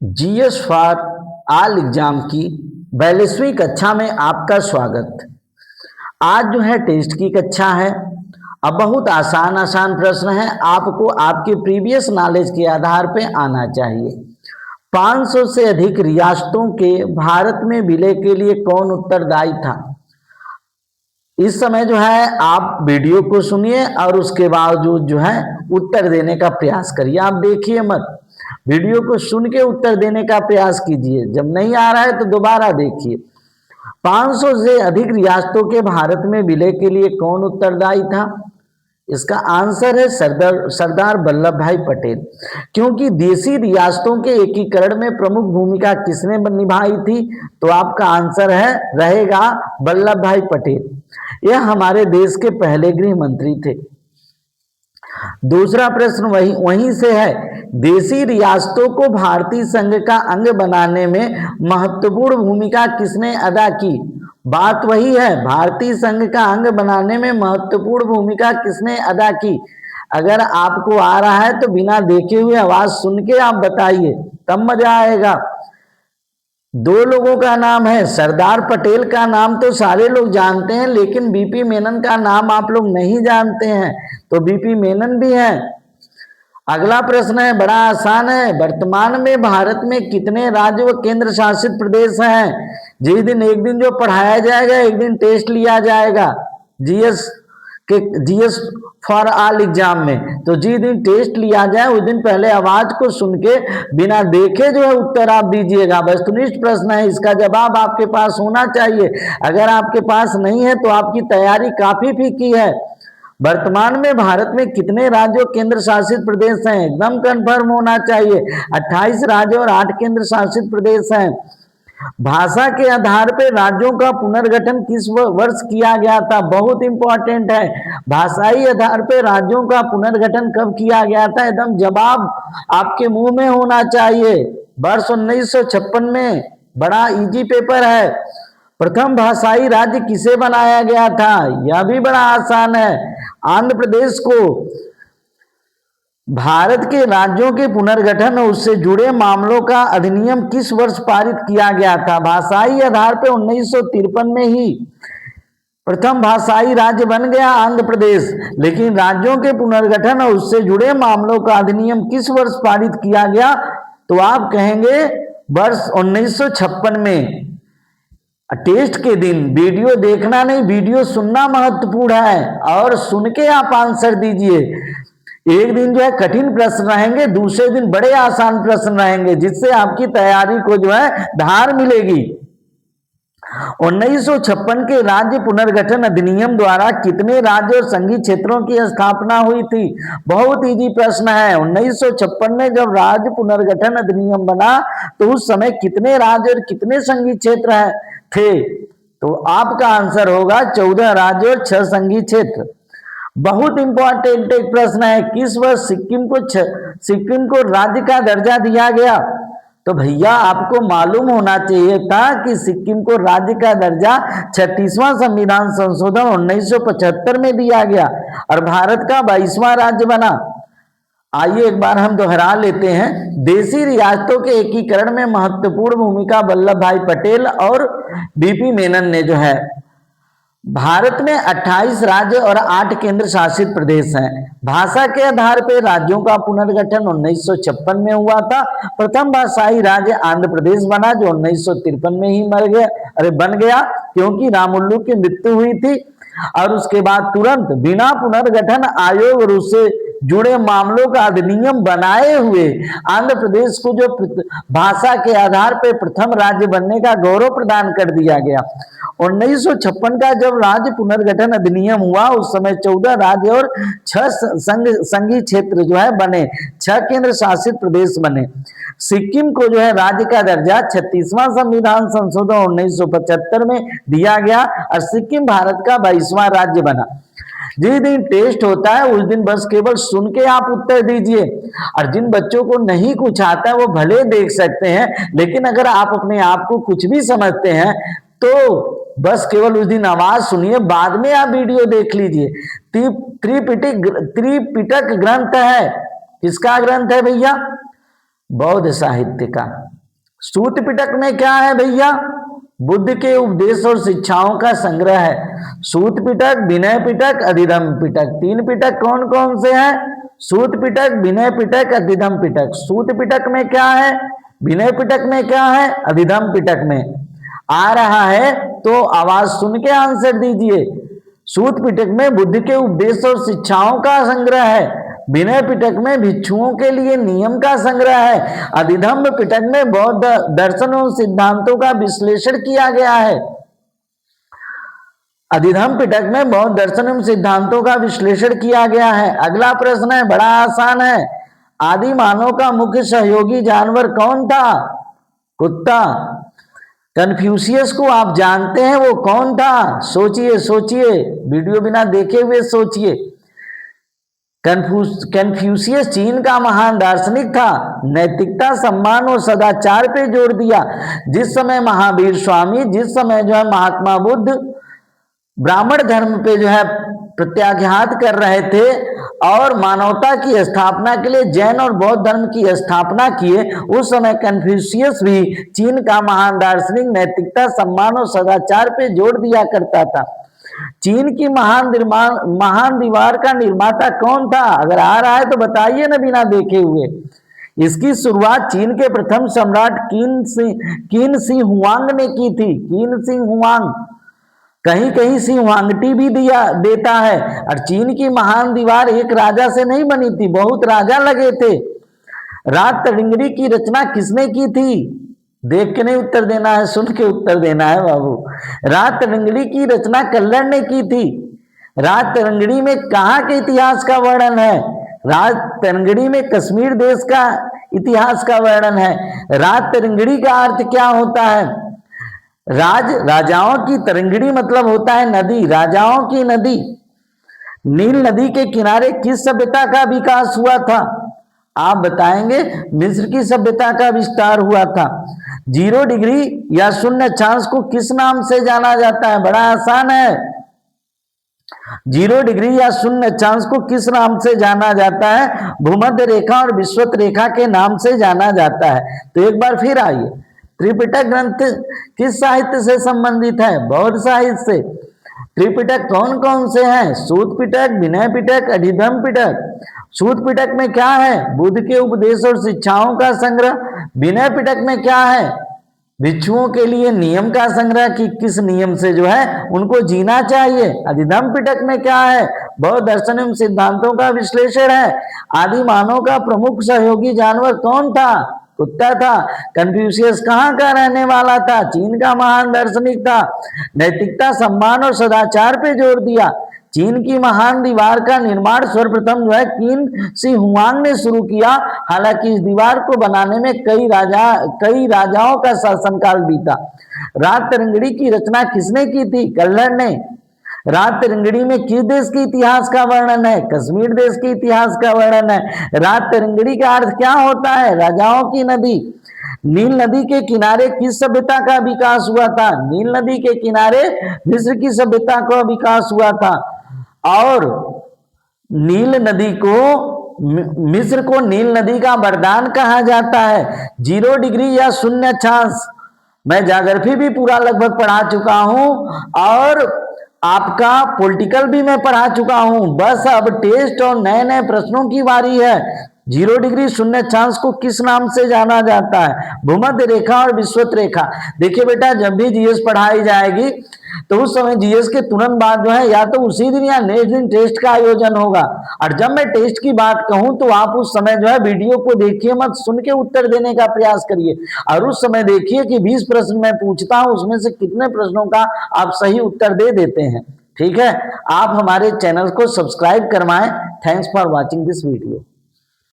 GS for all exam की 42वीं कक्षा में आपका स्वागत। आज जो है टेस्ट की कक्षा है। अब बहुत आसान आसान प्रश्न है, आपको आपके प्रीवियस नॉलेज के आधार पे आना चाहिए। 500 से अधिक रियासतों के भारत में विलय के लिए कौन उत्तरदायी था? इस समय जो है आप वीडियो को सुनिए और उसके बावजूद जो है उत्तर देने का प्रयास करिए। आप देखिए मत, वीडियो को सुन के उत्तर देने का प्रयास कीजिए। जब नहीं आ रहा है तो दोबारा देखिए। 500 से अधिक रियासतों के भारत में विलय के लिए कौन उत्तरदायी था? इसका आंसर है सरदार वल्लभ भाई पटेल। क्योंकि देशी रियासतों के एकीकरण में प्रमुख भूमिका किसने निभाई थी? तो आपका आंसर है रहेगा वल्लभ भाई पटेल। यह हमारे देश के पहले गृह मंत्री थे। दूसरा प्रश्न वहीं से है, देशी रियासतों को भारतीय संघ का अंग बनाने में महत्वपूर्ण भूमिका किसने अदा की? बात वही है, भारतीय संघ का अंग बनाने में महत्वपूर्ण भूमिका किसने अदा की? अगर आपको आ रहा है तो बिना देखे हुए आवाज सुन के आप बताइए, तब मजा आएगा। दो लोगों का नाम है, सरदार पटेल का नाम तो सारे लोग जानते हैं, लेकिन बीपी मेनन का नाम आप लोग नहीं जानते हैं। तो बीपी मेनन भी है। अगला प्रश्न है, बड़ा आसान है। वर्तमान में भारत में कितने राज्य व केंद्र शासित प्रदेश हैं? जिस दिन एक दिन जो पढ़ाया जाएगा, एक दिन टेस्ट लिया जाएगा जीएस फॉर ऑल एग्जाम में। तो जिस दिन टेस्ट लिया जाए उस दिन पहले आवाज को सुन के बिना देखे जो है उत्तर आप दीजिएगा। वस्तुनिष्ठ प्रश्न है, इसका जवाब आपके पास होना चाहिए। अगर आपके पास नहीं है तो आपकी तैयारी काफी फीकी है। वर्तमान में भारत में कितने राज्य और केंद्र शासित प्रदेश हैं? एकदम कंफर्म होना चाहिए। 28 राज्य और 8 केंद्र शासित प्रदेश हैं। भाषा के आधार पर राज्यों का पुनर्गठन किस वर्ष किया गया था? बहुत इंपॉर्टेंट है। भाषाई आधार पर राज्यों का पुनर्गठन कब किया गया था? एकदम जवाब आपके मुंह में होना चाहिए। वर्ष 1956 में। बड़ा इजी पेपर है। प्रथम भाषाई राज्य किसे बनाया गया था? यह भी बड़ा आसान है। आंध्र प्रदेश को भारत के राज्यों के पुनर्गठन और उससे जुड़े मामलों का अधिनियम किस वर्ष पारित किया गया था? भाषाई आधार पर 1953 में ही प्रथम भाषाई राज्य बन गया आंध्र प्रदेश। लेकिन राज्यों के पुनर्गठन और उससे जुड़े मामलों का अधिनियम किस वर्ष पारित किया गया? तो आप कहेंगे वर्ष 1956 में। टेस्ट के दिन वीडियो देखना नहीं, वीडियो सुनना महत्वपूर्ण है और सुन के आप आंसर दीजिए। एक दिन जो है कठिन प्रश्न रहेंगे, दूसरे दिन बड़े आसान प्रश्न रहेंगे, जिससे आपकी तैयारी को जो है धार मिलेगी। 1956 के राज्य पुनर्गठन अधिनियम द्वारा कितने राज्य और संघीय क्षेत्रों की स्थापना हुई थी? बहुत इजी प्रश्न है। 1956 में जब राज्य पुनर्गठन अधिनियम बना तो उस समय कितने राज्य और कितने संघीय क्षेत्र थे? तो आपका आंसर होगा 14 राज्य और 6 संघीय क्षेत्र। बहुत इंपॉर्टेंट एक प्रश्न है, किस वर्ष सिक्किम को राज्य का दर्जा दिया गया? तो भैया आपको मालूम होना चाहिए था कि सिक्किम को राज्य का दर्जा 36वां संविधान संशोधन 1975 में दिया गया और भारत का 22वां राज्य बना। आइए एक बार हम दोहरा लेते हैं। देशी रियासतों के एकीकरण में महत्वपूर्ण भूमिका वल्लभ भाई पटेल और बीपी मेनन ने जो है। भारत में 28 राज्य और 8 केंद्र शासित प्रदेश हैं। भाषा के आधार पर राज्यों का पुनर्गठन 1956 में हुआ था। प्रथम भाषाई राज्य आंध्र प्रदेश बना, जो 1953 में ही बन गया, क्योंकि रामुल्लू की मृत्यु हुई थी। और उसके बाद तुरंत बिना पुनर्गठन आयोग और उससे जुड़े मामलों का अधिनियम बनाए हुए आंध्र प्रदेश को जो भाषा के आधार पर प्रथम राज्य बनने का गौरव प्रदान कर दिया गया। 1956 का जब राज्य पुनर्गठन अधिनियम हुआ उस समय 14 राज्य और 6 संघीय क्षेत्र जो है बने, 6 केंद्र शासित प्रदेश बने। सिक्किम को जो है राज्य का दर्जा 36वां संविधान संशोधन 1975 में दिया गया और सिक्किम भारत का 22वां राज्य बना। जिस दिन टेस्ट होता है उस दिन बस केवल सुन के आप उत्तर दीजिए। और जिन बच्चों को नहीं कुछ आता है वो भले देख सकते हैं, लेकिन अगर आप अपने आप को कुछ भी समझते हैं तो बस केवल उस दिन आवाज सुनिए, बाद में आप वीडियो देख लीजिए। त्रिपिटक ग्रंथ है। किसका ग्रंथ है भैया? बौद्ध साहित्य का। सूत पिटक में क्या है भैया? बुद्ध के उपदेश और शिक्षाओं का संग्रह है। सूत पिटक, विनय पिटक, अधिधम्म पिटक। तीन पिटक कौन कौन से हैं? सूत पिटक, विनय पिटक, अधिधम्म पिटक। सूत पिटक में क्या है? विनय पिटक में क्या है? अधिधम्म पिटक में। आ रहा है तो आवाज सुन के आंसर दीजिए। सूत पिटक में बुद्ध के उपदेश और शिक्षाओं का संग्रह है। विनय पिटक में भिक्षुओं के लिए नियम का संग्रह है। अधिधम्म पिटक में बौद्ध दर्शन और सिद्धांतों का विश्लेषण किया गया है। अधिधम्म पिटक में बौद्ध दर्शन एवं सिद्धांतों का विश्लेषण किया गया है। अगला प्रश्न है, बड़ा आसान है। आदि मानव का मुख्य सहयोगी जानवर कौन था? कुत्ता। कन्फ्यूशियस को आप जानते हैं, वो कौन था? सोचिए सोचिए, वीडियो बिना देखे हुए सोचिए। कन्फ्यूशियस चीन का महान दार्शनिक था। नैतिकता, सम्मान और सदाचार पे जोर दिया। जिस समय महावीर स्वामी, जिस समय जो है महात्मा बुद्ध ब्राह्मण धर्म पे जो है प्रत्याघात कर रहे थे और मानवता की स्थापना के लिए जैन और बौद्ध धर्म की स्थापना किए, उस समय कन्फ्यूशियस भी चीन का महान दार्शनिक नैतिकता, सम्मान और सदाचार पे जोर दिया करता था। चीन की महान दीवार का निर्माता कौन था? अगर आ रहा है तो बताइए ना बिना देखे हुए। इसकी शुरुआत चीन के प्रथम सम्राट किन सी हुआंग ने की थी। किन सी हुआंग, कहीं कहीं सी हुआंगटी भी देता है। और चीन की महान दीवार एक राजा से नहीं बनी थी, बहुत राजा लगे थे। रात तड़िंगड़ी की रचना किसने की थी? देख के नहीं उत्तर देना है, सुन के उत्तर देना है बाबू। रात तरंगड़ी की रचना कल्लड़ ने की थी। रात तरंगड़ी में कहाँ के इतिहास का वर्णन है? रात तरंगड़ी में कश्मीर देश का इतिहास का वर्णन है। रात तरंगड़ी का अर्थ क्या होता है? राजाओं की तरंगड़ी मतलब होता है नदी, राजाओं की नदी। नील नदी के किनारे किस सभ्यता का विकास हुआ था? आप बताएंगे। मिस्र की सभ्यता का विस्तार हुआ था। 0 डिग्री या शून्य अक्षांश को किस नाम से जाना जाता है? बड़ा आसान है। 0 डिग्री या शून्य अक्षांश को किस नाम से जाना जाता है? भूमध्य रेखा और विषुवत रेखा के नाम से जाना जाता है। तो एक बार फिर आइए, त्रिपिटक ग्रंथ किस साहित्य से संबंधित है? बौद्ध साहित्य से। त्रिपिटक कौन कौन से हैं? सूत पिटक, विनय पिटक, अधिधम्म पिटक। सूत पिटक में क्या है? बुद्ध के उपदेश और शिक्षाओं का संग्रह। विनय पिटक में क्या है? भिक्षुओं के लिए नियम का संग्रह कि किस नियम से जो है उनको जीना चाहिए। अधिधम्म पिटक में क्या है? बौद्ध दर्शन एवं सिद्धांतों का विश्लेषण है। आदि मानव का प्रमुख सहयोगी जानवर कौन था? कुत्ता था। कन्फ्यूशियस कहाँ का रहने वाला था? चीन का महान दार्शनिक था। नैतिकता, सम्मान और सदाचार पे जोर दिया। चीन की महान दीवार का निर्माण सर्वप्रथम जो है किन सी हुआंग ने शुरू किया। हालांकि इस दीवार को बनाने में कई राजाओं का शासनकाल बीता। रात तरंगड़ी की रचना किसने की थी? कल्लड़ ने। रात तरंगड़ी में किस देश के इतिहास का वर्णन है? कश्मीर देश के इतिहास का वर्णन है। रात तरंगड़ी का अर्थ क्या होता है? राजाओं की नदी। नील नदी के किनारे किस सभ्यता का विकास हुआ था? नील नदी के किनारे मिस्र की सभ्यता का विकास हुआ था। और नील नदी को, मिस्र को नील नदी का वरदान कहा जाता है। 0 डिग्री या शून्य अक्षांश, मैं ज्योग्राफी भी पूरा लगभग पढ़ा चुका हूं और आपका पॉलिटिकल भी मैं पढ़ा चुका हूं। बस अब टेस्ट और नए नए प्रश्नों की बारी है। 0 डिग्री शून्य अक्षांश को किस नाम से जाना जाता है? भूमध्य रेखा और विषुवत रेखा। देखिए बेटा, जब भी जीएस पढ़ाई जाएगी तो उस समय जीएस के तुरंत बाद जो है या तो उसी दिन या नेक्स्ट दिन टेस्ट का आयोजन होगा। और जब मैं टेस्ट की बात कहूं तो आप उस समय जो है वीडियो को देखिए मत, सुन के उत्तर देने का प्रयास करिए। और उस समय देखिए कि 20 प्रश्न मैं पूछता हूं, उसमें से कितने प्रश्नों का आप सही उत्तर दे देते हैं। ठीक है, आप हमारे चैनल को सब्सक्राइब करवाएं। Thanks for watching this video.